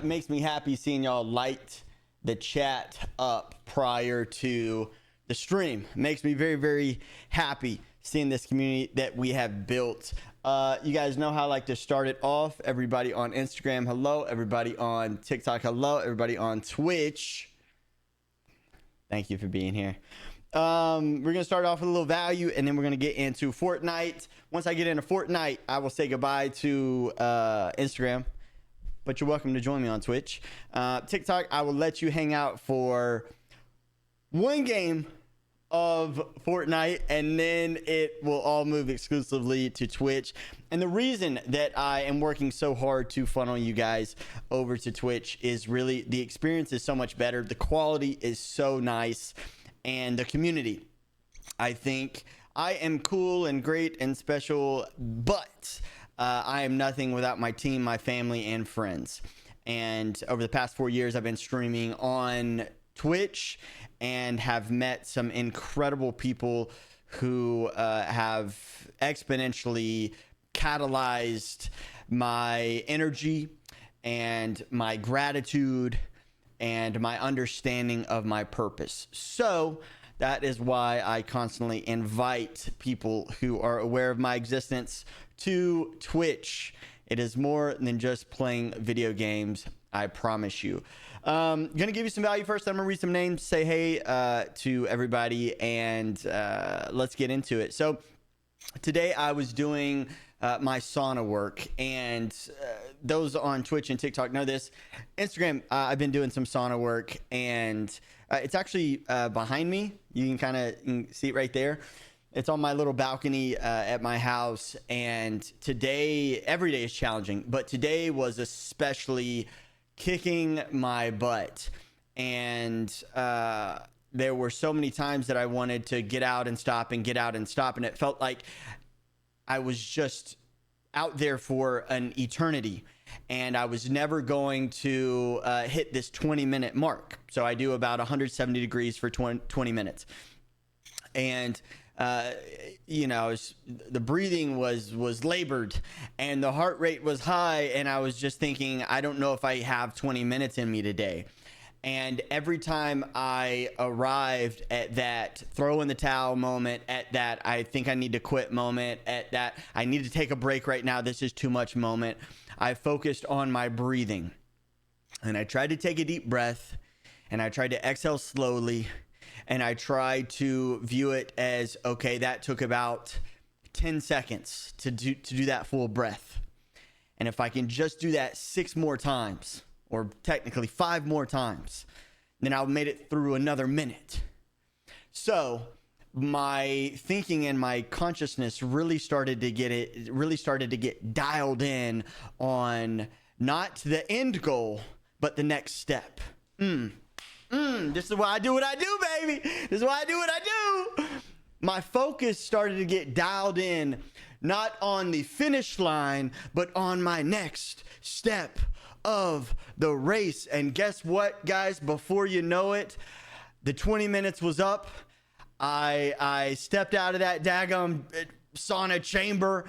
makes me happy seeing y'all light the chat up prior to the stream. Makes me very, very happy seeing this community that we have built. You guys know how I like to start it off. Everybody on Instagram, hello. Everybody on TikTok, hello. Everybody on Twitch, thank you for being here. We're gonna start off with a little value, and then we're gonna get into Fortnite. Once I get into Fortnite, I will say goodbye to Instagram, but you're welcome to join me on Twitch. TikTok, I will let you hang out for one game of Fortnite, and then it will all move exclusively to Twitch. And the reason that I am working so hard to funnel you guys over to Twitch is really the experience is so much better, the quality is so nice, and the community. I think I am cool and great and special, but I am nothing without my team, my family, and friends. And over the past 4 years, I've been streaming on Twitch and have met some incredible people who have exponentially catalyzed my energy and my gratitude and my understanding of my purpose. So that is why I constantly invite people who are aware of my existence to Twitch. It is more than just playing video games, I promise you. Gonna give you some value first. I'm gonna read some names, say hey to everybody, and let's get into it. So today I was doing my sauna work, and those on Twitch and TikTok know this. Instagram, I've been doing some sauna work, and it's actually behind me. You can see it right there. It's on my little balcony at my house, and today, every day is challenging, but today was especially kicking my butt. And there were so many times that I wanted to get out and stop and get out and stop, and it felt like I was just out there for an eternity, and I was never going to hit this 20-minute mark. So I do about 170 degrees for 20 minutes. And you know, the breathing was labored and the heart rate was high, and I was just thinking, I don't know if I have 20 minutes in me today. And every time I arrived at that throw in the towel moment, at that I think I need to quit moment, at that I need to take a break right now, this is too much moment, I focused on my breathing. And I tried to take a deep breath, and I tried to exhale slowly, and I tried to view it as, okay, that took about 10 seconds to do that full breath. And if I can just do that 6 more times, or technically 5 more times, then I made it through another minute. So my thinking and my consciousness really started to get dialed in on not the end goal, but the next step. This is why I do what I do, baby. This is why I do what I do. My focus started to get dialed in, not on the finish line, but on my next step of the race. And guess what, guys? Before you know it, the 20 minutes was up. I stepped out of that daggum sauna chamber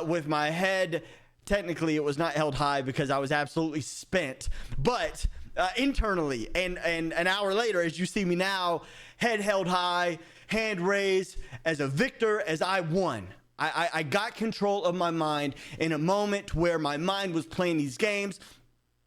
with my head. Technically, it was not held high because I was absolutely spent, but internally, and an hour later, as you see me now, head held high, hand raised, as a victor, as I won. I got control of my mind in a moment where my mind was playing these games.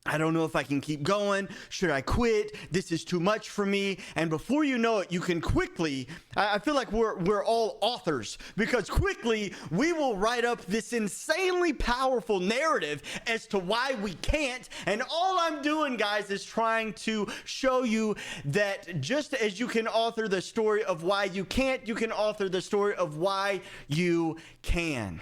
I don't know if I can keep going. Should I quit? This is too much for me. And before you know it, you can quickly, I feel like we're all authors, because quickly we will write up this insanely powerful narrative as to why we can't. And all I'm doing, guys, is trying to show you that just as you can author the story of why you can't, you can author the story of why you can.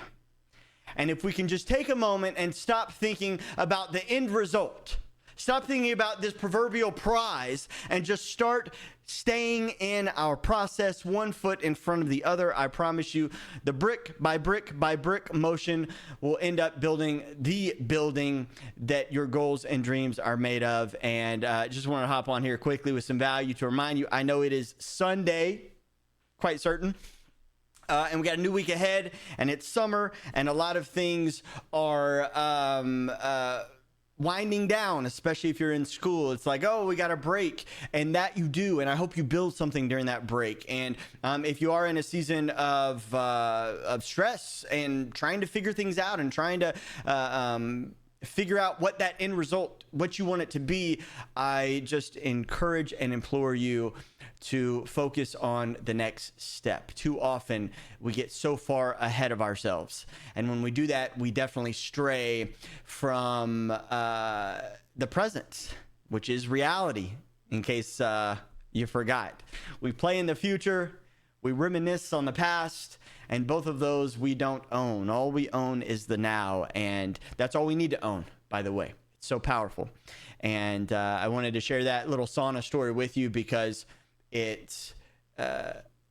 And if we can just take a moment and stop thinking about the end result, stop thinking about this proverbial prize, and just start staying in our process, one foot in front of the other, I promise you, the brick by brick by brick motion will end up building the building that your goals and dreams are made of. And just want to hop on here quickly with some value to remind you, I know it is Sunday, quite certain. And we got a new week ahead, and it's summer, and a lot of things are winding down, especially if you're in school. It's like, oh, we got a break, and that you do, and I hope you build something during that break. And if you are in a season of stress and trying to figure things out and trying to figure out what that end result, what you want it to be, I just encourage and implore you to focus on the next step. Too often we get so far ahead of ourselves, and when we do that, we definitely stray from the present, which is reality. In case you forgot, we play in the future, we reminisce on the past, and both of those we don't own. All we own is the now, and that's all we need to own, by the way. It's so powerful. And I wanted to share that little sauna story with you because it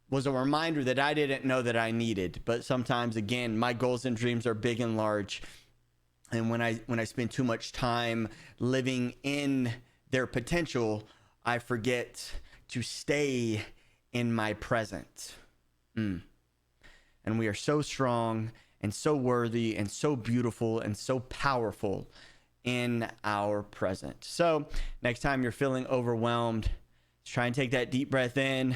was a reminder that I didn't know that I needed. But sometimes, again, my goals and dreams are big and large, and when I spend too much time living in their potential, I forget to stay in my present. And we are so strong and so worthy and so beautiful and so powerful in our present. So next time you're feeling overwhelmed, try and take that deep breath in,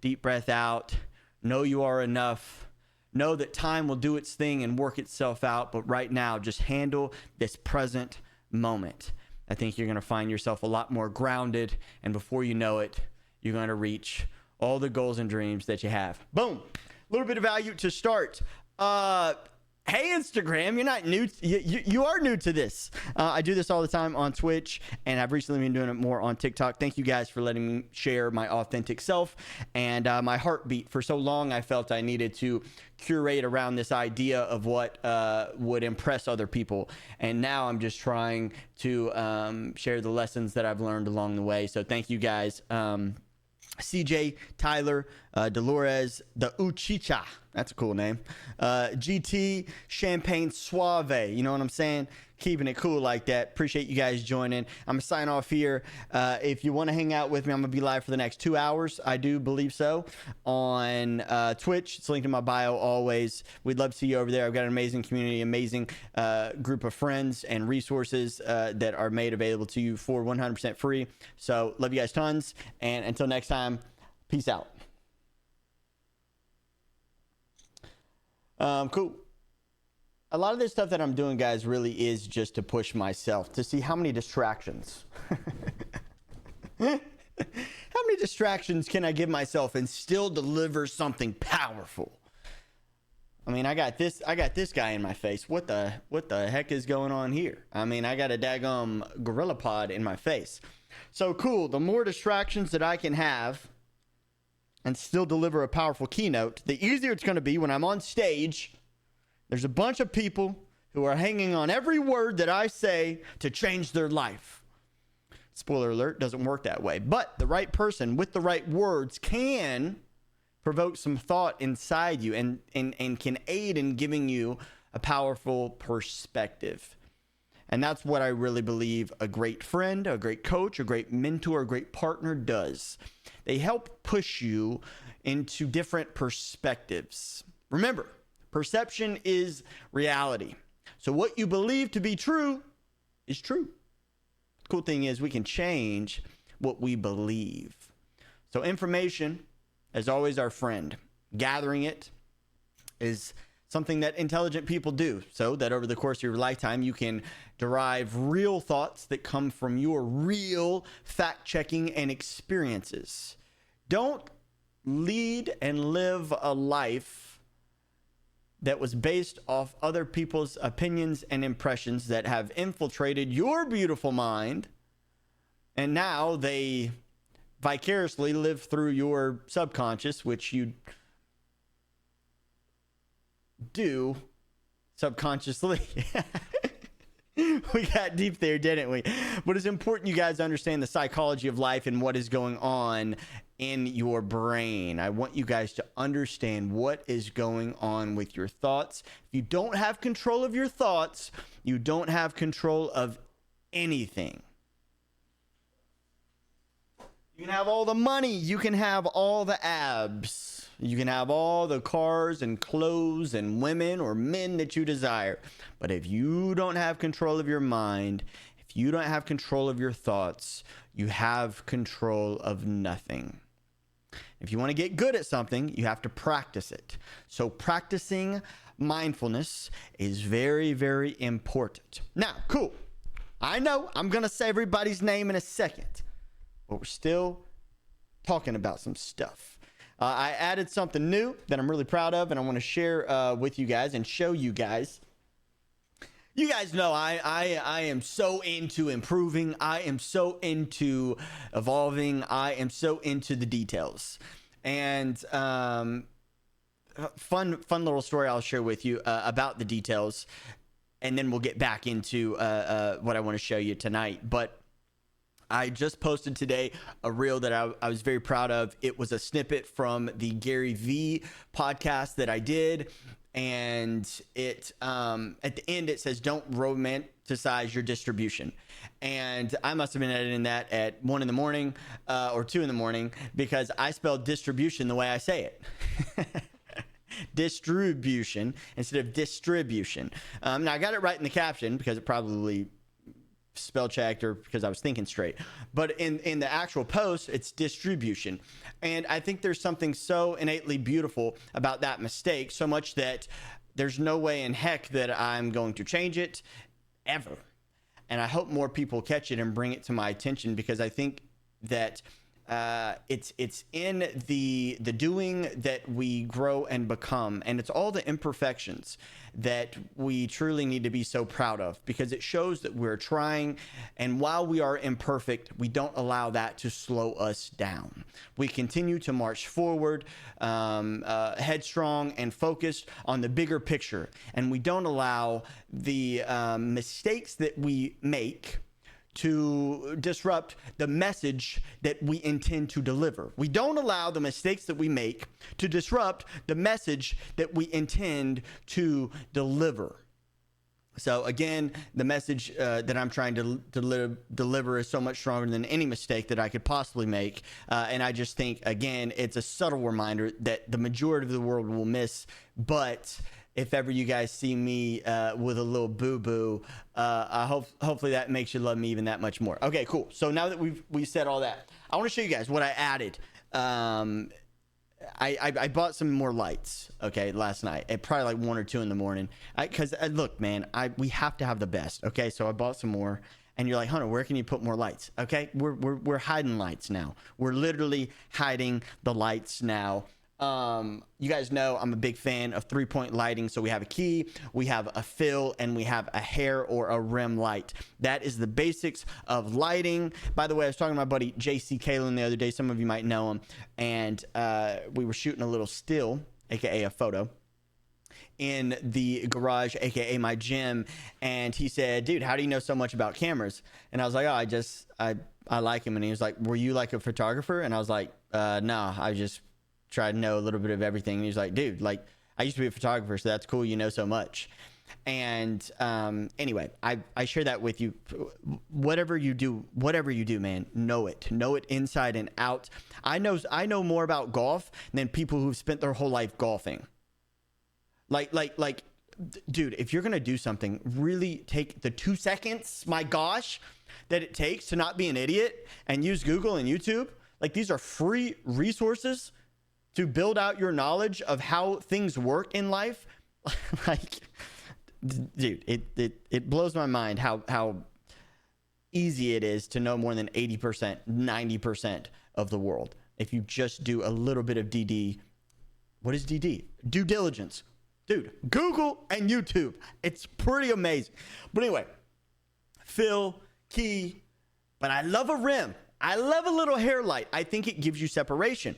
deep breath out. Know you are enough. Know that time will do its thing and work itself out. But right now, just handle this present moment. I think you're going to find yourself a lot more grounded. And before you know it, you're going to reach all the goals and dreams that you have. Boom. A little bit of value to start. Hey, Instagram, you're not new. You are new to this. I do this all the time on Twitch, and I've recently been doing it more on TikTok. Thank you guys for letting me share my authentic self and my heartbeat. For so long, I felt I needed to curate around this idea of what would impress other people. And now I'm just trying to share the lessons that I've learned along the way. So thank you guys. CJ, Tyler, Dolores, the Uchicha. That's a cool name. GT, Champagne Suave. You know what I'm saying? Keeping it cool like that. Appreciate you guys joining. I'm going to sign off here. If you want to hang out with me, I'm going to be live for the next 2 hours. I do believe so. On Twitch. It's linked in my bio always. We'd love to see you over there. I've got an amazing community, amazing group of friends and resources that are made available to you for 100% free. So love you guys tons. And until next time, peace out. Cool. A lot of this stuff that I'm doing, guys, really is just to push myself to see how many distractions. How many distractions can I give myself and still deliver something powerful? I mean, I got this guy in my face. What the heck is going on here? I mean, I got a daggum gorilla pod in my face. So cool. The more distractions that I can have and still deliver a powerful keynote, the easier it's going to be when I'm on stage. There's a bunch of people who are hanging on every word that I say to change their life. Spoiler alert, doesn't work that way. But the right person with the right words can provoke some thought inside you and can aid in giving you a powerful perspective. And that's what I really believe a great friend, a great coach, a great mentor, a great partner does. They help push you into different perspectives. Remember, perception is reality. So what you believe to be true is true. The cool thing is we can change what we believe. So information is always our friend. Gathering it is something that intelligent people do, so that over the course of your lifetime, you can derive real thoughts that come from your real fact-checking and experiences. Don't lead and live a life that was based off other people's opinions and impressions that have infiltrated your beautiful mind, and now they vicariously live through your subconscious, which you do subconsciously. We got deep there, didn't we? But it's important you guys understand the psychology of life and what is going on in your brain. I want you guys to understand what is going on with your thoughts. If you don't have control of your thoughts, you don't have control of anything. You can have all the money, you can have all the abs, you can have all the cars and clothes and women or men that you desire. But if you don't have control of your mind, if If you don't have control of your thoughts, you have control of nothing. If you want to get good at something, you have to practice it. So practicing mindfulness is very, very important. Now, cool. I know I'm going to say everybody's name in a second, but we're still talking about some stuff. I added something new that I'm really proud of, and I want to share with you guys and show you guys. You guys know I am so into improving. I am so into evolving. I am so into the details. And fun little story I'll share with you about the details, and then we'll get back into what I want to show you tonight. But I just posted today a reel that I was very proud of. It was a snippet from the Gary V podcast that I did. And it at the end, it says, don't romanticize your distribution. And I must have been editing that at 1 in the morning or 2 in the morning, because I spelled distribution the way I say it. Distribution instead of distribution. Now I got it right in the caption because it probably spell checked or because I was thinking straight, but in the actual post, it's distribution. And I think there's something so innately beautiful about that mistake, so much that there's no way in heck that I'm going to change it ever. And I hope more people catch it and bring it to my attention, because I think that it's in the doing that we grow and become, and it's all the imperfections that we truly need to be so proud of, because it shows that we're trying, and while we are imperfect, we don't allow that to slow us down. We continue to march forward, headstrong and focused on the bigger picture, and we don't allow the mistakes that we make to disrupt the message that we intend to deliver. We don't allow the mistakes that we make to disrupt the message that we intend to deliver. So again, the message that I'm trying to deliver is so much stronger than any mistake that I could possibly make. And I just think, again, it's a subtle reminder that the majority of the world will miss. But if ever you guys see me with a little boo-boo, hopefully that makes you love me even that much more. Okay, cool. So now that we've said all that, I want to show you guys what I added. I bought some more lights, okay, last night at probably like 1 or 2 in the morning. Because look, man, we have to have the best, okay? So I bought some more. And you're like, Hunter, where can you put more lights? Okay, we're hiding lights now. We're literally hiding the lights now. You guys know I'm a big fan of 3-point lighting. So we have a key, we have a fill, and we have a hair or a rim light. That is the basics of lighting. By the way, I was talking to my buddy JC Kalen the other day. Some of you might know him. And we were shooting a little still, aka a photo, in the garage, aka my gym. And he said, dude, how do you know so much about cameras? And I was like, oh, I like him. And he was like, were you like a photographer? And I was like, no, I just try to know a little bit of everything. And he's like, dude, like, I used to be a photographer, so that's cool, you know so much. And anyway, I share that with you. Whatever you do, man, know it inside and out. I know more about golf than people who've spent their whole life golfing. Like, dude, if you're gonna do something, really take the 2 seconds, my gosh, that it takes to not be an idiot and use Google and YouTube. Like, these are free resources to build out your knowledge of how things work in life. Like, dude, it blows my mind how easy it is to know more than 80%, 90% of the world. If you just do a little bit of DD. What is DD? Due diligence. Dude, Google and YouTube. It's pretty amazing. But anyway, fill, key, but I love a rim. I love a little hair light. I think it gives you separation.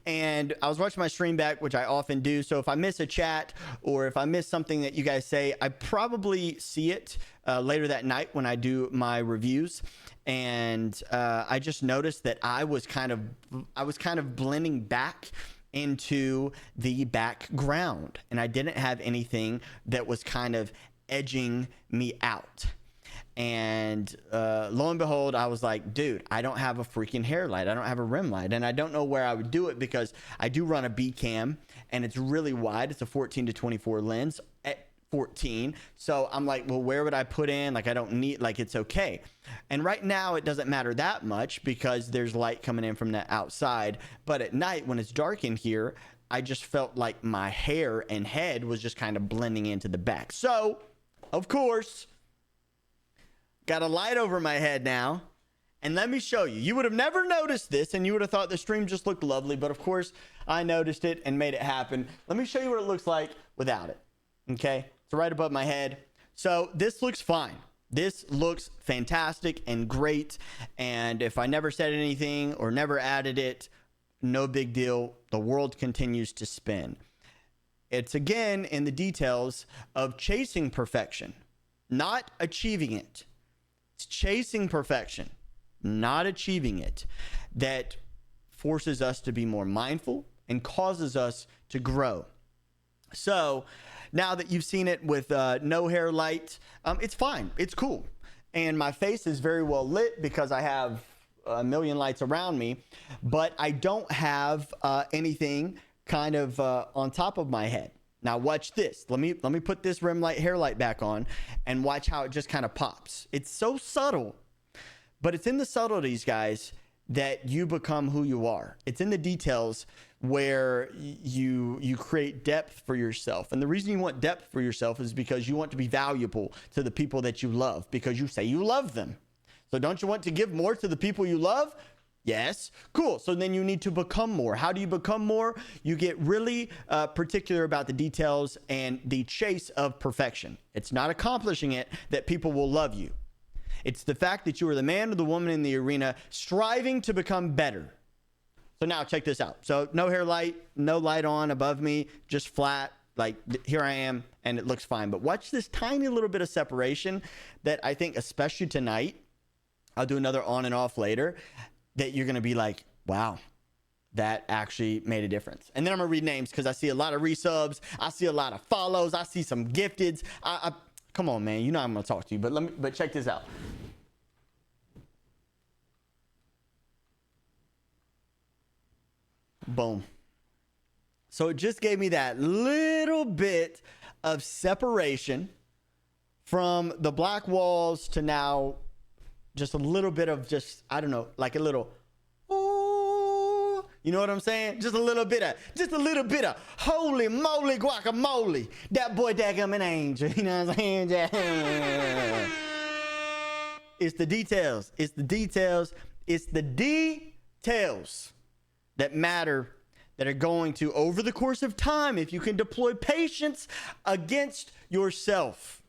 And I was watching my stream back, which I often do. So if I miss a chat or if I miss something that you guys say, I probably see it later that night when I do my reviews. And I just noticed that I was kind of blending back into the background, and I didn't have anything that was kind of edging me out. And lo and behold, I was like, dude, I don't have a freaking hair light. I don't have a rim light. And I don't know where I would do it, because I do run a B cam and it's really wide. It's a 14 to 24 lens. 14. So I'm like, well, where would I put in? Like, I don't need, like, it's okay. And right now it doesn't matter that much because there's light coming in from the outside. But at night when it's dark in here, I just felt like my hair and head was just kind of blending into the back. So, of course, got a light over my head now. And let me show you. You would have never noticed this, and you would have thought the stream just looked lovely. But, of course, I noticed it and made it happen. Let me show you what it looks like without it. Okay? It's right above my head. So, this looks fine. This looks fantastic and great. And if I never said anything or never added it, no big deal. The world continues to spin. It's, again, in the details of chasing perfection, not achieving it. It's chasing perfection, not achieving it, that forces us to be more mindful and causes us to grow. So now that you've seen it with no hair light, it's fine. It's cool. And my face is very well lit because I have a million lights around me, but I don't have anything kind of on top of my head. Now watch this. Let me put this rim light, hair light back on and watch how it just kind of pops. It's so subtle. But it's in the subtleties, guys, that you become who you are. It's in the details where you create depth for yourself. And the reason you want depth for yourself is because you want to be valuable to the people that you love, because you say you love them. So don't you want to give more to the people you love? Yes. Cool. So then you need to become more. How do you become more? You get really particular about the details and the chase of perfection. It's not accomplishing it that people will love you. It's the fact that you are the man or the woman in the arena striving to become better. So now check this out. So no hair light, no light on above me, just flat. Like here I am and it looks fine. But watch this tiny little bit of separation that I think, especially tonight, I'll do another on and off later, that you're going to be like, wow, that actually made a difference. And then I'm going to read names because I see a lot of resubs. I see a lot of follows. I see some gifteds. Come on, man. You know I'm going to talk to you, but check this out. Boom. So it just gave me that little bit of separation from the black walls to now just a little bit of just, I don't know, like a little, ooh, you know what I'm saying? Just a little bit of holy moly guacamole. That boy daggum an angel. You know what I'm saying? It's the details. It's the details. It's the details that matter, that are going to, over the course of time, if you can deploy patience against yourself,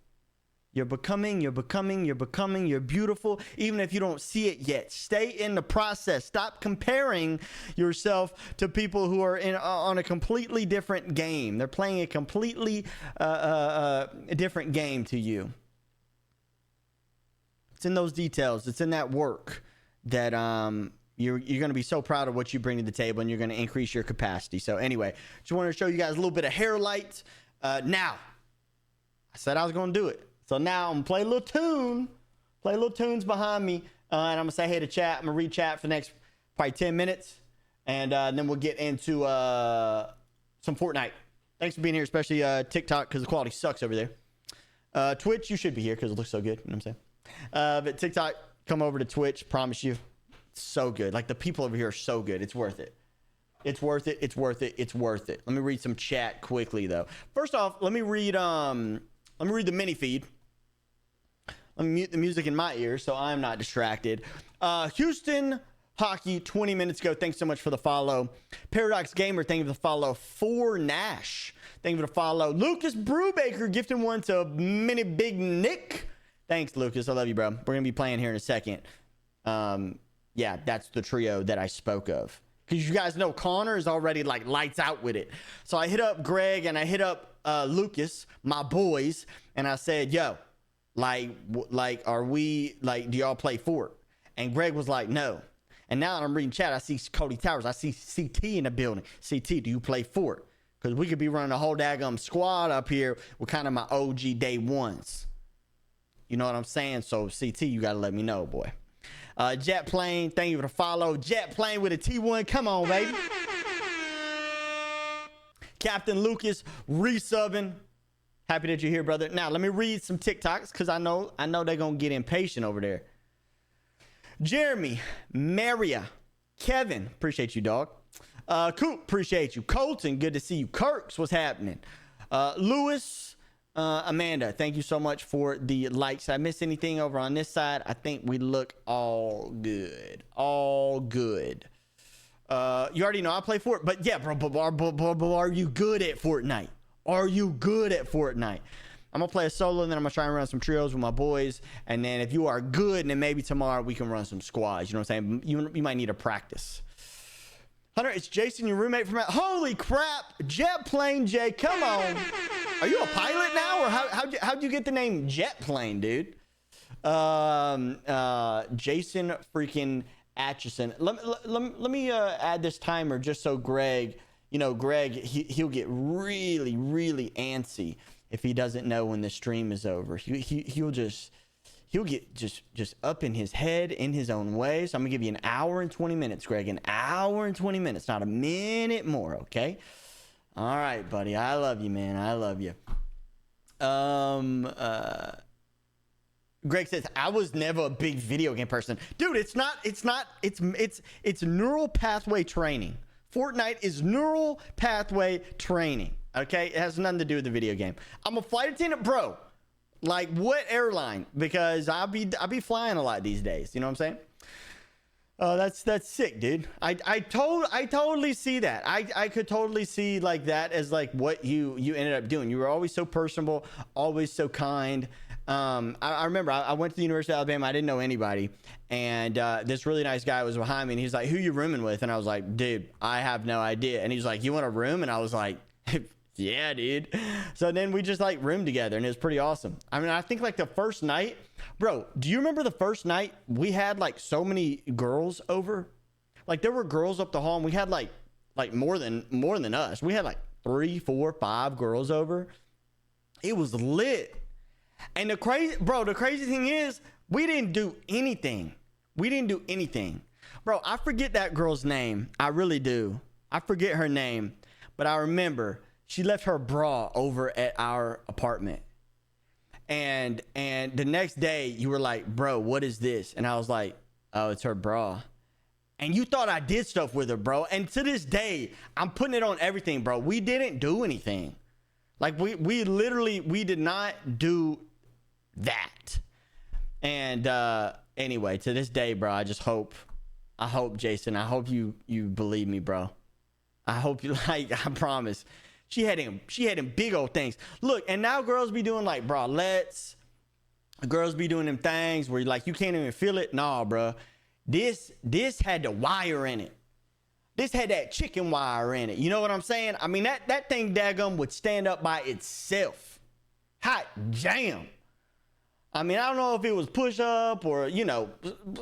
you're becoming, you're beautiful, even if you don't see it yet. Stay in the process. Stop comparing yourself to people who are on a completely different game. They're playing a completely different game to you. It's in those details. It's in that work that you're going to be so proud of what you bring to the table, and you're going to increase your capacity. So anyway, just wanted to show you guys a little bit of hair light. Now, I said I was going to do it. So now I'm going to play a little tune, play little tunes behind me, and I'm going to say hey to chat. I'm going to read chat for the next probably 10 minutes, and then we'll get into some Fortnite. Thanks for being here, especially TikTok, because the quality sucks over there. Twitch, you should be here because it looks so good. You know what I'm saying? But TikTok, come over to Twitch. Promise you. It's so good. Like, the people over here are so good. It's worth it. It's worth it. It's worth it. It's worth it. Let me read some chat quickly, though. First off, let me read the mini feed. Let me mute the music in my ears so I'm not distracted. Houston Hockey, 20 minutes ago. Thanks so much for the follow. Paradox Gamer, thank you for the follow. For Nash, thank you for the follow. Lucas Brubaker, gifting one to Mini Big Nick. Thanks, Lucas. I love you, bro. We're going to be playing here in a second. Yeah, that's the trio that I spoke of. Because you guys know Connor is already like lights out with it. So I hit up Greg and I hit up Lucas, my boys, and I said, yo, like, are we, like, do y'all play Fort? And Greg was like, no. And now that I'm reading chat, I see Cody Towers. I see CT in the building. CT, do you play Fort? Because we could be running a whole daggum squad up here with kind of my OG day ones. You know what I'm saying? So, CT, you got to let me know, boy. Jet Plane, thank you for the follow. Jet Plane with a T1. Come on, baby. Captain Lucas, resubbing. Happy that you're here, brother. Now, let me read some TikToks because I know they're going to get impatient over there. Jeremy, Maria, Kevin, appreciate you, dog. Coop, appreciate you. Colton, good to see you. Kirks, what's happening? Lewis, Amanda, thank you so much for the likes. Did I miss anything over on this side? I think we look all good. All good. You already know I play Fortnite, but yeah, bro, are you good at Fortnite? Are you good at Fortnite? I'm gonna play a solo, and then I'm gonna try and run some trios with my boys. And then if you are good, and then maybe tomorrow we can run some squads. You know what I'm saying? You might need a practice. Hunter, it's Jason, your roommate from... Holy crap! Jet Plane Jay, come on. Are you a pilot now? Or how'd you get the name Jet Plane, dude? Jason freaking Atchison. Let me add this timer just so Greg, he'll get really, really antsy if he doesn't know when the stream is over. He'll get just up in his head in his own way. So I'm gonna give you an hour and 20 minutes, Greg. An hour and 20 minutes, not a minute more, okay? All right, buddy. I love you, man. I love you. Greg says, I was never a big video game person. Dude, it's neural pathway training. Fortnite is neural pathway training. Okay? It has nothing to do with the video game. I'm a flight attendant, bro. Like, what airline? Because I'll be flying a lot these days. You know what I'm saying? That's sick, dude. I totally see that. I could totally see like that as like what you ended up doing. You were always so personable, always so kind. I remember I went to the University of Alabama. I didn't know anybody, and this really nice guy was behind me, and he's like, "Who you rooming with?" And I was like, "Dude, I have no idea." And he's like, "You want a room?" And I was like, "Yeah, dude." So then we just like roomed together, and it was pretty awesome. I mean, I think like the first night, bro, do you remember the first night we had like so many girls over? Like there were girls up the hall, and we had like more than us. We had like 3, 4, 5 girls over. It was lit. And the crazy thing is, we didn't do anything. Bro, I forget that girl's name. I really do. I forget her name, but I remember she left her bra over at our apartment. And the next day you were like, "Bro, what is this?" And I was like, "Oh, it's her bra." And you thought I did stuff with her, bro. And to this day, I'm putting it on everything, bro. We didn't do anything. Like we literally did not do that. And anyway, to this day, bro, I hope Jason, I hope you believe me, bro. I hope you I promise. She had him big old things. Look, and now girls be doing like bralettes. Girls be doing them things where like you can't even feel it. Nah, bro. This had the wire in it. This had that chicken wire in it. You know what I'm saying? I mean, that thing daggum would stand up by itself. Hot damn. I mean, I don't know if it was push up or,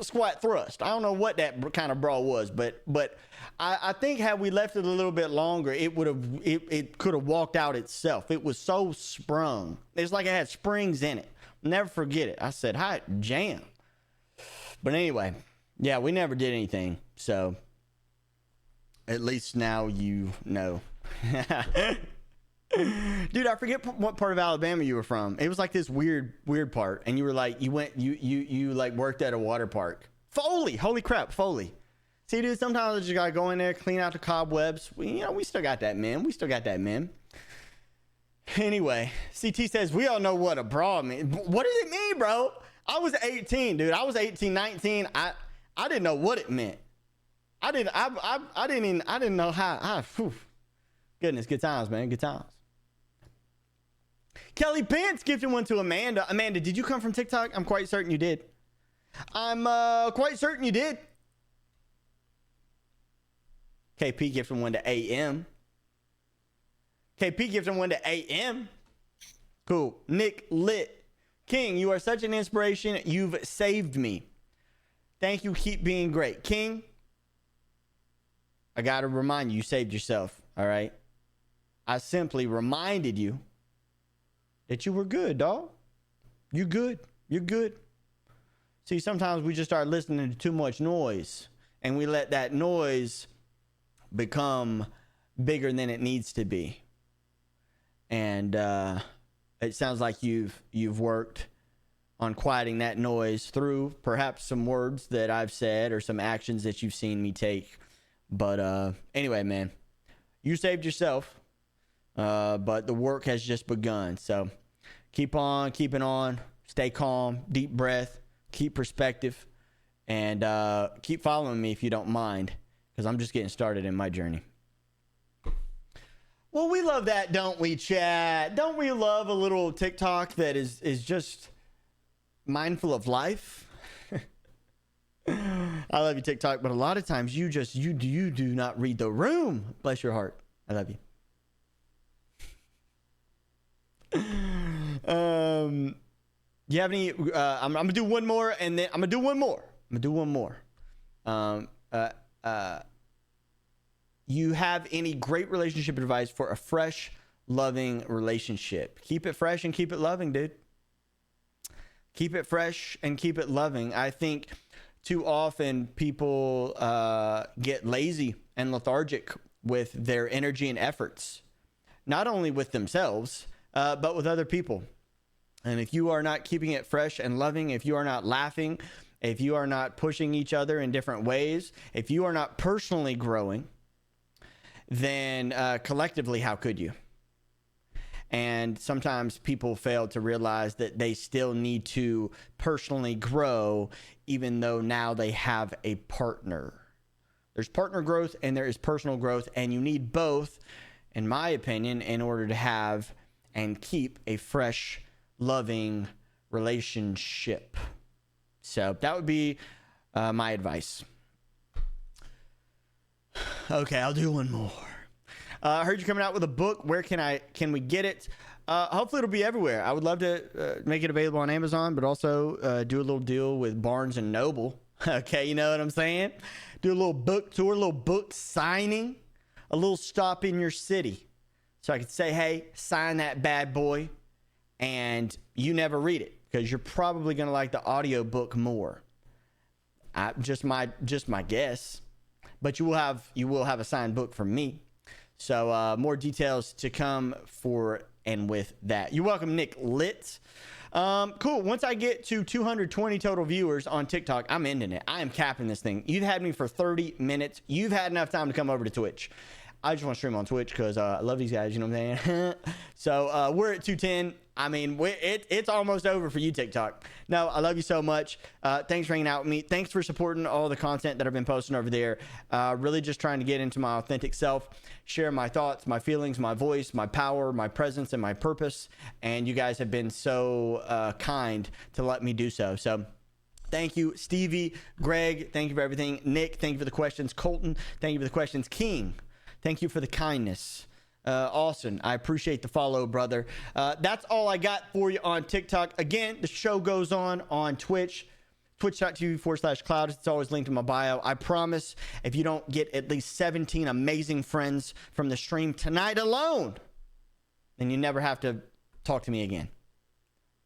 squat thrust. I don't know what that kind of bra was, but I think had we left it a little bit longer, it could have walked out itself. It was so sprung. It's like it had springs in it. Never forget it. I said, hot jam. But anyway, yeah, we never did anything. So at least now you know. Dude, I forget what part of Alabama you were from. It was like this weird part, and you were like, you like worked at a water park. Foley, holy crap, Foley. See, dude, sometimes I just gotta go in there, clean out the cobwebs. We still got that, man. Anyway, CT says we all know what a bra means. What does it mean, bro? I was 18, dude. I was 18, 19. I didn't know what it meant. I didn't know how. Whew. Goodness, good times, man. Good times. Kelly Pence gifted one to Amanda. Amanda, did you come from TikTok? I'm quite certain you did. I'm quite certain you did. KP gifted one to AM. KP gifted one to AM. Cool. Nick Lit. King, you are such an inspiration. You've saved me. Thank you. Keep being great. King, I got to remind you, you saved yourself. All right. I simply reminded you that you were good, dog. You good. You're good. See, sometimes we just start listening to too much noise, and we let that noise become bigger than it needs to be. And it sounds like you've worked on quieting that noise through perhaps some words that I've said or some actions that you've seen me take. But anyway, man, you saved yourself, but the work has just begun. So keep on keeping on, stay calm, deep breath, keep perspective, and keep following me if you don't mind, because I'm just getting started in my journey. Well, we love that, don't we, chat? Don't we love a little TikTok that is just mindful of life? I love you, TikTok, but a lot of times you do not read the room. Bless your heart. I love you. You have any? I'm gonna do one more, and then I'm gonna do one more. You have any great relationship advice for a fresh, loving relationship? Keep it fresh and keep it loving, dude. Keep it fresh and keep it loving. I think too often people get lazy and lethargic with their energy and efforts, not only with themselves, but with other people. And if you are not keeping it fresh and loving, if you are not laughing, if you are not pushing each other in different ways, if you are not personally growing, then collectively, how could you? And sometimes people fail to realize that they still need to personally grow, even though now they have a partner. There's partner growth and there is personal growth, and you need both, in my opinion, in order to have and keep a fresh, loving relationship. So that would be my advice. Okay, I'll do one more. I heard you're coming out with a book. Where can we get it? Hopefully it'll be everywhere. I would love to make it available on Amazon, but also do a little deal with Barnes and Noble. Okay, you know what I'm saying? Do a little book tour, a little book signing, a little stop in your city. So I could say, hey, sign that bad boy, and you never read it because you're probably going to like the audio book more. Just my guess. But you will have a signed book from me. So more details to come for and with that. You're welcome, Nick Lit. Cool. Once I get to 220 total viewers on TikTok, I'm ending it. I am capping this thing. You've had me for 30 minutes. You've had enough time to come over to Twitch. I just want to stream on Twitch because I love these guys. You know what I'm saying? So we're at 210. I mean, it's almost over for you, TikTok. No, I love you so much. Thanks for hanging out with me. Thanks for supporting all the content that I've been posting over there. Really just trying to get into my authentic self, share my thoughts, my feelings, my voice, my power, my presence, and my purpose. And you guys have been so kind to let me do so. So thank you, Stevie, Greg. Thank you for everything. Nick, thank you for the questions. Colton, thank you for the questions. King, thank you for the kindness. Austin, I appreciate the follow, brother. That's all I got for you on TikTok. Again, the show goes on Twitch, twitch.tv/Clowdus. It's always linked in my bio. I promise if you don't get at least 17 amazing friends from the stream tonight alone, then you never have to talk to me again.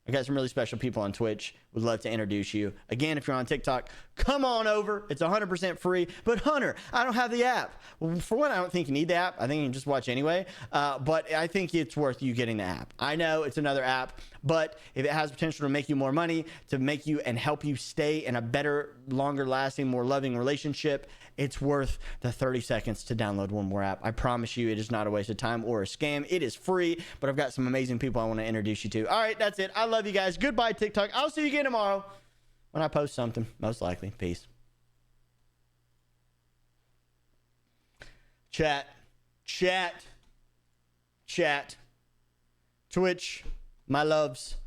I got some really special people on Twitch. Would love to introduce you. Again, if you're on TikTok, come on over. It's 100% free. But Hunter, I don't have the app. Well, for one, I don't think you need the app. I think you can just watch anyway. But I think it's worth you getting the app. I know it's another app, but if it has potential to make you more money, to make you and help you stay in a better, longer lasting, more loving relationship, it's worth the 30 seconds to download one more app. I promise you it is not a waste of time or a scam. It is free, but I've got some amazing people I want to introduce you to. All right, that's it. I love you guys. Goodbye, TikTok. I'll see you again tomorrow when I post something, most likely. Peace. Chat. Twitch, my loves.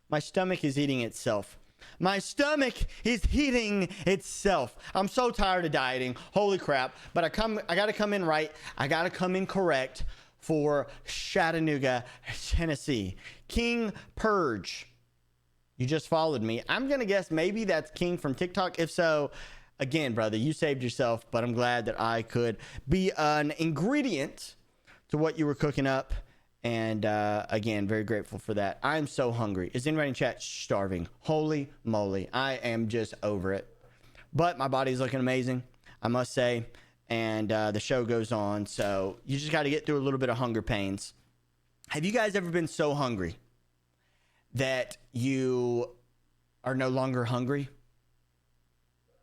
My stomach is eating itself. My stomach is eating itself. I'm so tired of dieting. Holy crap. But I got to come in right. I got to come in correct for Chattanooga, Tennessee. King Purge. You just followed me. I'm going to guess maybe that's King from TikTok. If so, again, brother, you saved yourself, but I'm glad that I could be an ingredient to what you were cooking up. And again, very grateful for that. I'm so hungry. Is anybody in chat starving? Holy moly. I am just over it. But my body's looking amazing, I must say. And the show goes on. So you just got to get through a little bit of hunger pains. Have you guys ever been so hungry that you are no longer hungry?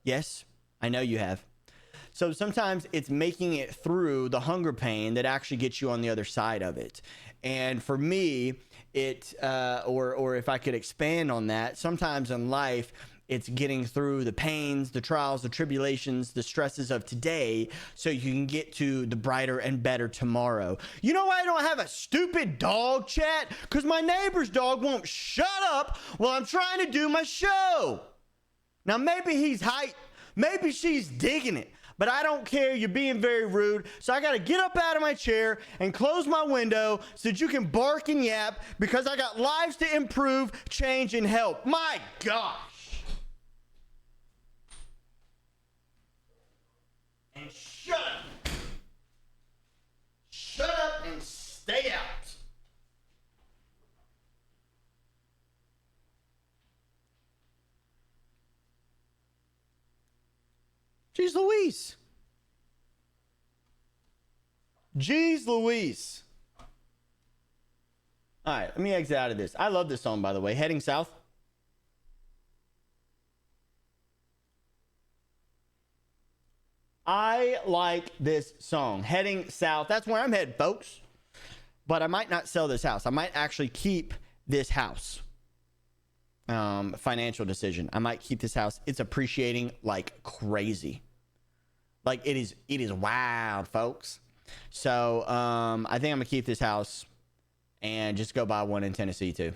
Yes, I know you have. So sometimes it's making it through the hunger pain that actually gets you on the other side of it. And for me, or if I could expand on that, sometimes in life, it's getting through the pains, the trials, the tribulations, the stresses of today so you can get to the brighter and better tomorrow. You know why I don't have a stupid dog, chat? Because my neighbor's dog won't shut up while I'm trying to do my show. Now, maybe he's hyped. Maybe she's digging it. But I don't care. You're being very rude. So I got to get up out of my chair and close my window so that you can bark and yap because I got lives to improve, change, and help. My gosh. And shut up. Shut up and stay out. Jeez Louise. Jeez Louise. All right, let me exit out of this. I love this song, by the way. Heading South. I like this song. Heading South. That's where I'm headed, folks. But I might not sell this house. I might actually keep this house. Financial decision. I might keep this house. It's appreciating like crazy. Like it is wild, folks. So I think I'm gonna keep this house and just go buy one in Tennessee too.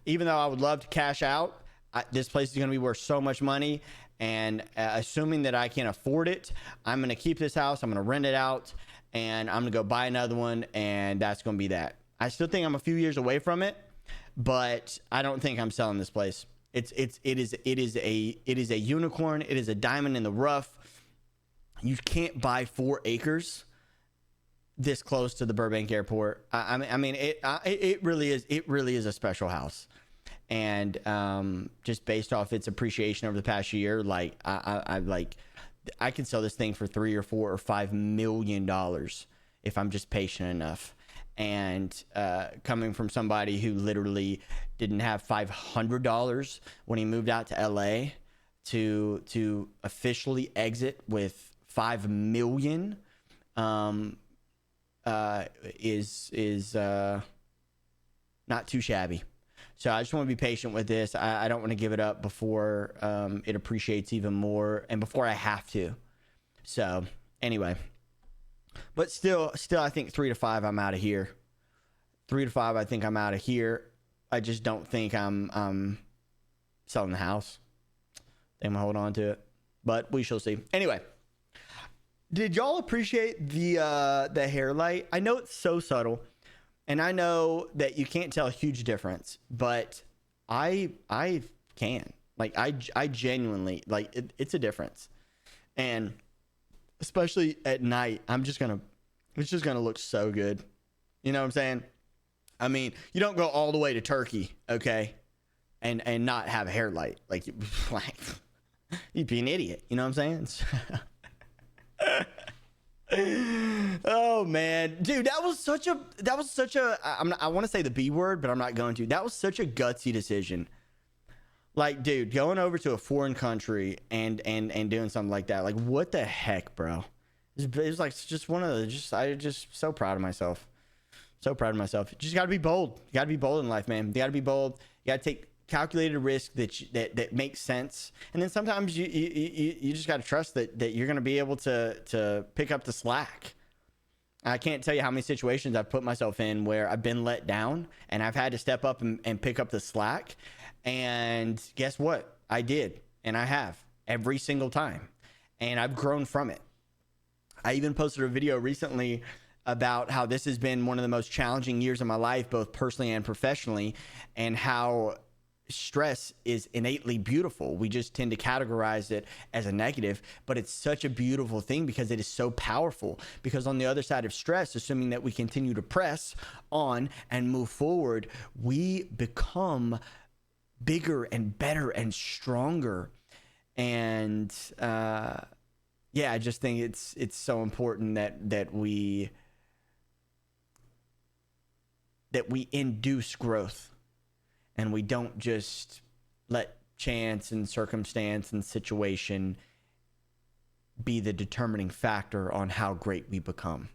Even though I would love to cash out, this place is gonna be worth so much money, and assuming that I can afford it, I'm gonna keep this house. I'm gonna rent it out, and I'm gonna go buy another one, and that's gonna be that. I still think I'm a few years away from it, but I don't think I'm selling this place. It is a unicorn. It is a diamond in the rough. You can't buy 4 acres this close to the Burbank Airport. I mean, it really is. It really is a special house, and just based off its appreciation over the past year, like I could sell this thing for $3 or $4 or $5 million if I'm just patient enough. And coming from somebody who literally didn't have $500 when he moved out to LA to officially exit with $5 million is not too shabby. So I just want to be patient with this. I don't want to give it up before it appreciates even more and before I have to. So anyway. But still, I think 3 to 5, I'm out of here. 3 to 5, I think I'm out of here. I just don't think I'm selling the house. I think I'm gonna hold on to it, but we shall see. Anyway, did y'all appreciate the hair light? I know it's so subtle, and I know that you can't tell a huge difference, but I can. Like I genuinely like it's a difference, and especially at night, it's just gonna look so good. You know what I'm saying? I mean, you don't go all the way to Turkey, okay, and not have a hair light. Like you'd be an idiot. You know what I'm saying? Oh man, dude, that was such a I want to say the B word, but I'm not going to. That was such a gutsy decision. Like, dude, going over to a foreign country and doing something like that, like, what the heck, bro? It was like just one of the, I just so proud of myself. So proud of myself. You just got to be bold. You got to be bold in life, man. You got to be bold. You got to take calculated risk that makes sense. And then sometimes you just got to trust that you're going to be able to pick up the slack. I can't tell you how many situations I've put myself in where I've been let down and I've had to step up and pick up the slack. And guess what? I did. And I have every single time. And I've grown from it. I even posted a video recently about how this has been one of the most challenging years of my life, both personally and professionally, and how stress is innately beautiful. We just tend to categorize it as a negative, but it's such a beautiful thing because it is so powerful. Because on the other side of stress, assuming that we continue to press on and move forward, we become bigger and better and stronger. And yeah, I just think it's so important that we that we induce growth and we don't just let chance and circumstance and situation be the determining factor on how great we become.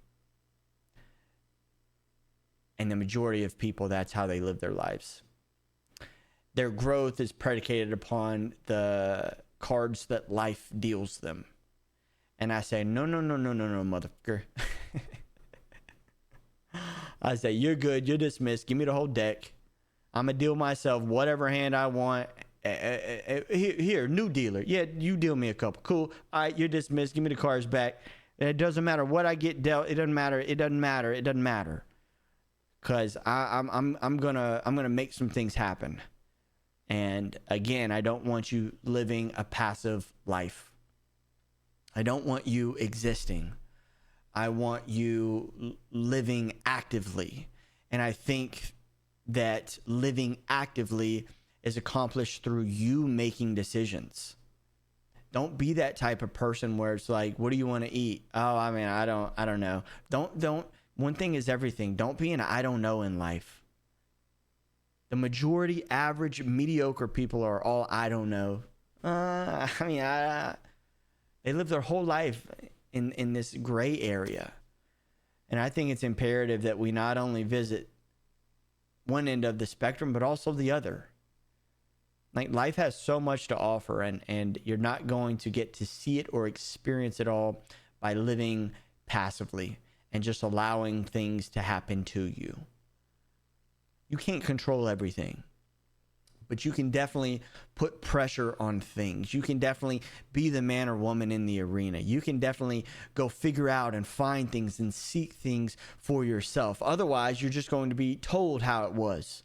And the majority of people, that's how they live their lives. Their growth is predicated upon the cards that life deals them. And I say, no, motherfucker. I say, you're good, you're dismissed, give me the whole deck. I'm going to deal myself whatever hand I want. Here, new dealer. Yeah, you deal me a couple. Cool. All right, you're dismissed, give me the cards back. It doesn't matter what I get dealt. It doesn't matter. Because I'm gonna make some things happen. And again, I don't want you living a passive life. I don't want you existing. I want you living actively. And I think that living actively is accomplished through you making decisions. Don't be that type of person where it's like, what do you want to eat? Oh, I mean, I don't know. Don't. One thing is everything. Don't be an I don't know in life. The majority, average, mediocre people are all I don't know. They live their whole life in this gray area. And I think it's imperative that we not only visit one end of the spectrum, but also the other. Like, life has so much to offer, and you're not going to get to see it or experience it all by living passively and just allowing things to happen to you. You can't control everything, but you can definitely put pressure on things. You can definitely be the man or woman in the arena. You can definitely go figure out and find things and seek things for yourself. Otherwise, you're just going to be told how it was.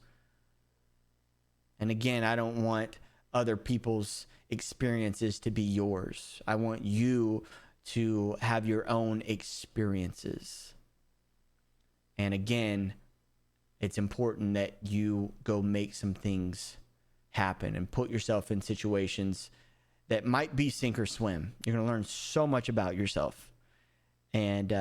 And again, I don't want other people's experiences to be yours. I want you to have your own experiences. And again, it's important that you go make some things happen and put yourself in situations that might be sink or swim. You're going to learn so much about yourself. And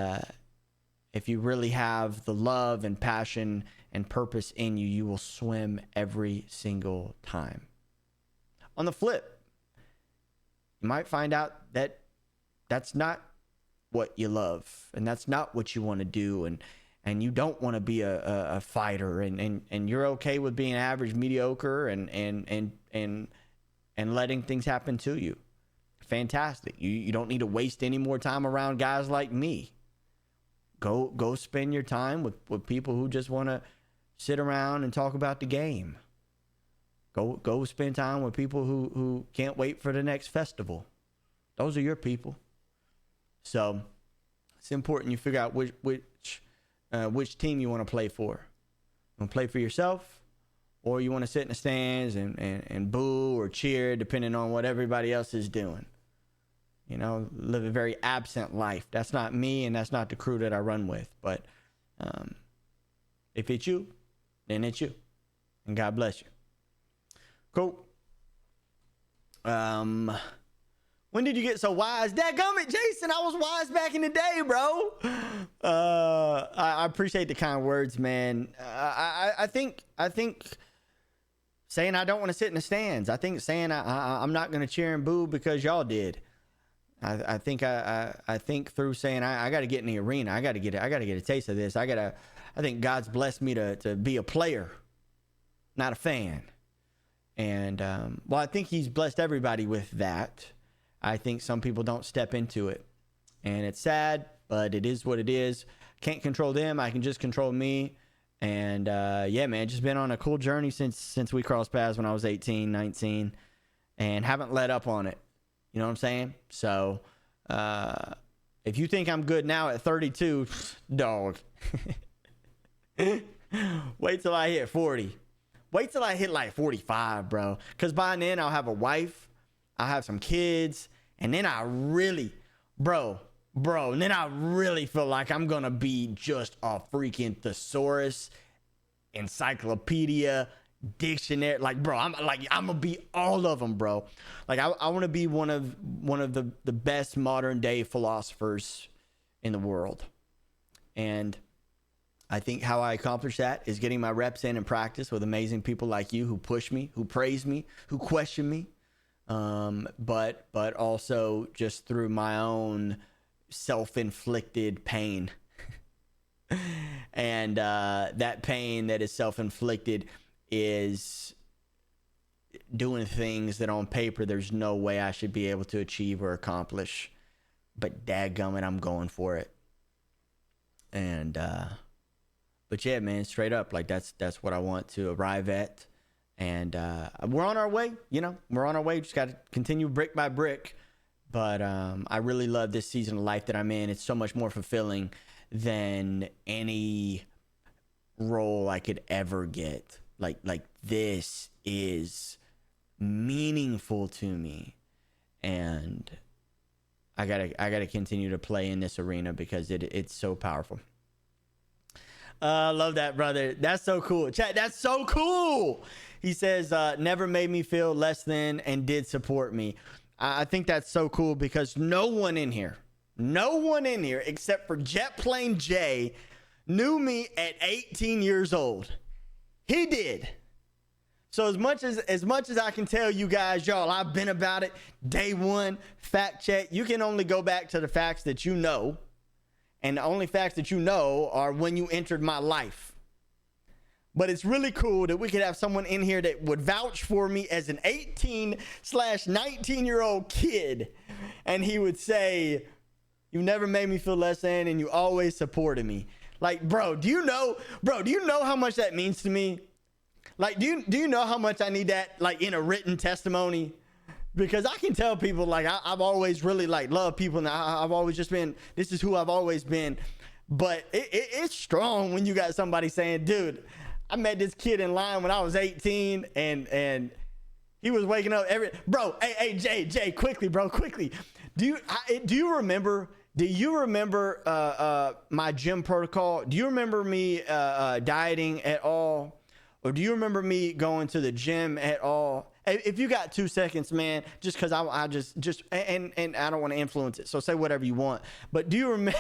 if you really have the love and passion and purpose in you, you will swim every single time. On the flip, you might find out that that's not what you love, and that's not what you want to do, and you don't want to be a fighter, and you're okay with being average, mediocre, and letting things happen to you. Fantastic. You don't need to waste any more time around guys like me. Go spend your time with people who just want to sit around and talk about the game. Go spend time with people who can't wait for the next festival. Those are your people. So it's important you figure out which team you want to play for. You want to play for yourself, or you want to sit in the stands and boo or cheer, depending on what everybody else is doing. You know, live a very absent life. That's not me, and that's not the crew that I run with. But if it's you, then it's you. And God bless you. Cool. When did you get so wise? Dadgummit, Jason, I was wise back in the day, bro. I appreciate the kind words, man. I think saying I don't want to sit in the stands. I think saying I'm not going to cheer and boo because y'all did. I think through saying I got to get in the arena. I got to get a taste of this. I think God's blessed me to be a player, not a fan. And I think He's blessed everybody with that. I think some people don't step into it, and it's sad, but it is what it is. Can't control them. I can just control me. And yeah, man, just been on a cool journey since we crossed paths when I was 18, 19, and haven't let up on it. You know what I'm saying? So if you think I'm good now at 32, dog, wait till I hit 40. Wait till I hit like 45, bro. Because by then I'll have a wife, I'll have some kids, and then I really, bro, and then I really feel like I'm going to be just a freaking thesaurus, encyclopedia, dictionary. Like, bro, I'm gonna be all of them, bro. Like, I want to be one of the best modern day philosophers in the world. And I think how I accomplish that is getting my reps in practice with amazing people like you who push me, who praise me, who question me. But also just through my own self-inflicted pain. And that pain that is self-inflicted is doing things that on paper there's no way I should be able to achieve or accomplish. But dadgummit, I'm going for it. And but yeah, man, straight up, like that's what I want to arrive at. And we're on our way, we're on our way. Just got to continue brick by brick. But I really love this season of life that I'm in. It's so much more fulfilling than any role I could ever get. Like this is meaningful to me. And I gotta continue to play in this arena because it's so powerful. Love that, brother. That's so cool. Chat, that's so cool. He says, never made me feel less than and did support me. I think that's so cool because no one in here except for Jet Plane Jay knew me at 18 years old. He did. So as much as I can tell you guys, y'all, I've been about it day one, fact check. You can only go back to the facts that you know. And the only facts that you know are when you entered my life. But it's really cool that we could have someone in here that would vouch for me as an 18/19-year-old kid. And he would say, you never made me feel less than, and you always supported me. Like, bro, do you know how much that means to me? Like, do you know how much I need that, like, in a written testimony? Because I can tell people, like, I've always really, like, loved people, and I've always just been, this is who I've always been. But it's strong when you got somebody saying, dude, I met this kid in line when I was 18, and he was waking up bro, hey, Jay, quickly, bro, quickly. Do you remember my gym protocol? Do you remember me dieting at all? Or do you remember me going to the gym at all? If you got 2 seconds, man, just because I just and I don't want to influence it, so say whatever you want. But do you remember?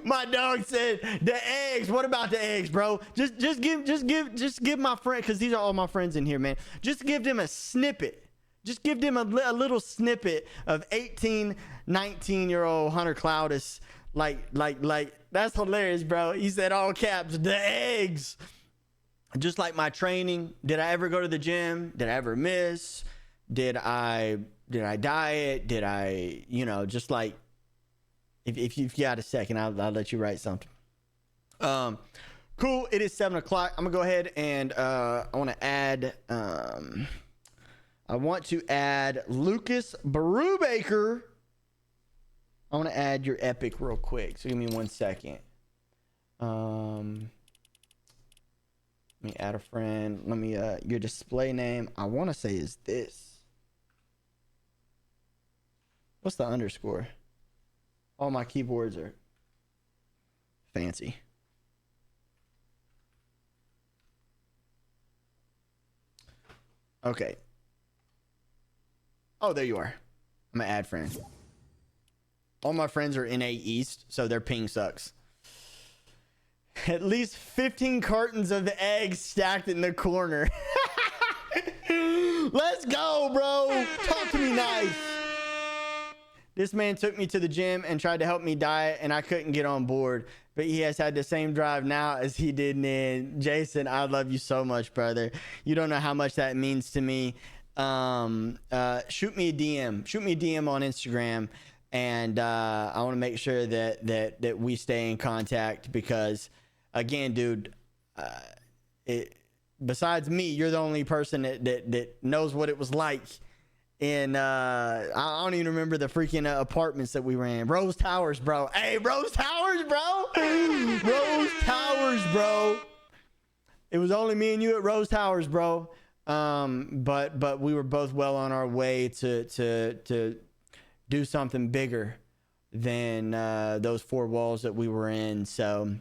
My dog said the eggs. What about the eggs, bro? Just give my friend, because these are all my friends in here, man. Just give them a snippet. Just give them a little snippet of 18, 19-year-old Hunter Clowdus. Like that's hilarious, bro. He said all caps, the eggs. Just like my training, did I ever go to the gym? Did I ever miss? Did I diet? Did I, just like, if you've got a second, I'll let you write something. Cool. It is 7 o'clock. I'm gonna go ahead and I want to add Lucas Brubaker. I want to add your epic real quick. So give me 1 second. Let me add a friend. Let me your display name, I want to say, is this. What's the underscore? All my keyboards are fancy. Okay. Oh, there you are. I'm gonna add friend. All my friends are NA East, so their ping sucks. At least 15 cartons of the eggs stacked in the corner. Let's go, bro. Talk to me nice. This man took me to the gym and tried to help me diet, and I couldn't get on board. But he has had the same drive now as he did then. Jason, I love you so much, brother. You don't know how much that means to me. Shoot me a DM. Shoot me a DM on Instagram. And I want to make sure that we stay in contact because, again, dude, besides me, you're the only person that knows what it was like. And I don't even remember the freaking apartments that we were in. Rose Towers, bro. Hey, Rose Towers, bro. Rose Towers, bro. It was only me and you at Rose Towers, bro. But we were both well on our way to do something bigger than those four walls that we were in. So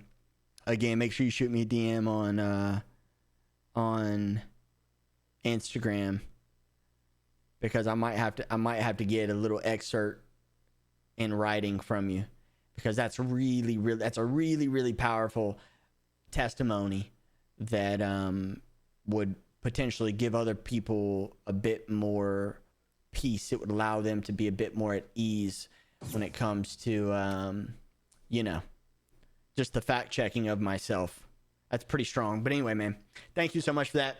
again, make sure you shoot me a DM on Instagram, because I might have to get a little excerpt in writing from you, because that's a really powerful testimony that would potentially give other people a bit more peace. It would allow them to be a bit more at ease when it comes to just the fact checking of myself. That's pretty strong. But anyway, man, thank you so much for that.